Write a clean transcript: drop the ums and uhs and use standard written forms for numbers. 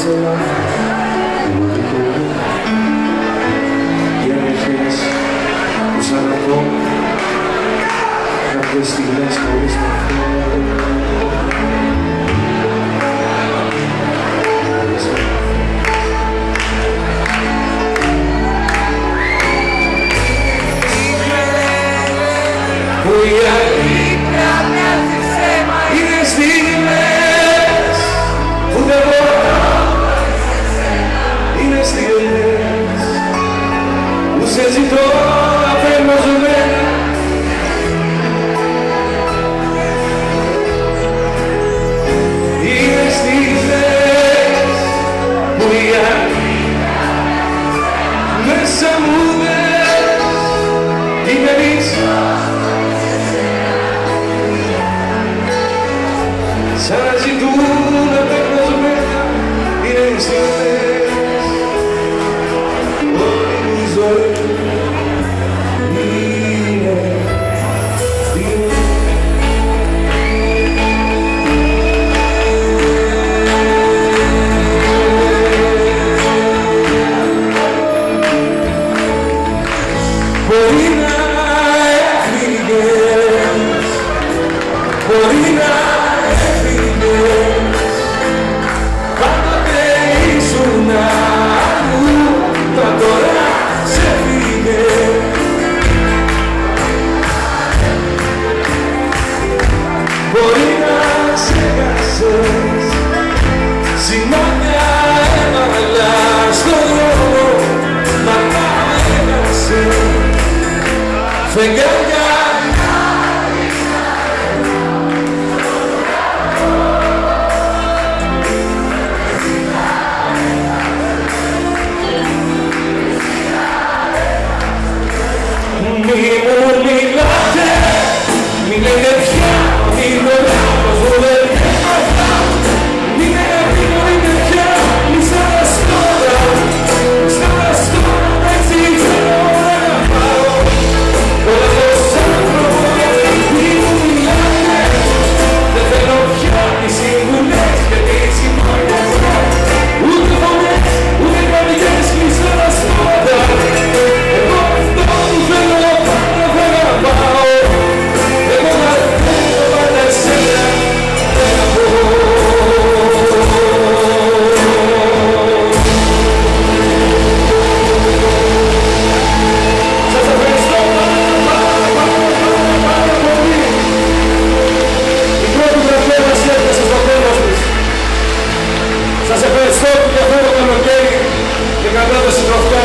σε λάθη, δημοτικό. Οι ανεχές που σ' αγαπώ, κάποιες στιγμές χωρίς μορφό. Που η αλήθεια μοιάζει ψέμα, είναι στιγμές που δεν μπορώ, είναι στιγμές που σε ζητώ απελπισμένα. Είναι στιγμές που η αλήθεια μέσα μου δες, είναι μισό. Σαν να ζητούν απελπισμένα, είναι στιγμές όλη μου η ζωή είναι στιγμές. Μπορεί να έφυγες, μπορεί να πάντοτε ήσουν αλλού, μα τώρα σε φύγες. Μπορεί να ξέχασες σημάδια έβαλα στον δρόμο, μα τα έχασες φεγγάρια. Μη μου μιλάτε, μη λέτε πια, μη με λάθος μου δεν έπαθα. Μη με επικοινωνείτε πια, μη σταματάς τώρα, μη σταματάς τώρα, έτσι ξέρω να αγαπάω. Όλα ως άνθρωπο, μη μου μιλάτε, δεν θέλω πια τις συμβουλές και τις συμφωνίες. Ούτε φωνές, ούτε καρδιές, κλείσω τα σπότα. Εγώ αυτό που θέλω πάντα θα αγαπάω. Εγώ θα θέλω πάντα εσένα, δεν θα πω. Σας ευχαριστώ πάρα πολύ. Η πρώτη βραβεία μας έφτασε στο τέλος της. Σας ευχαριστώ για αυτό το καλοκαίρι και καλά τα συντροφιά.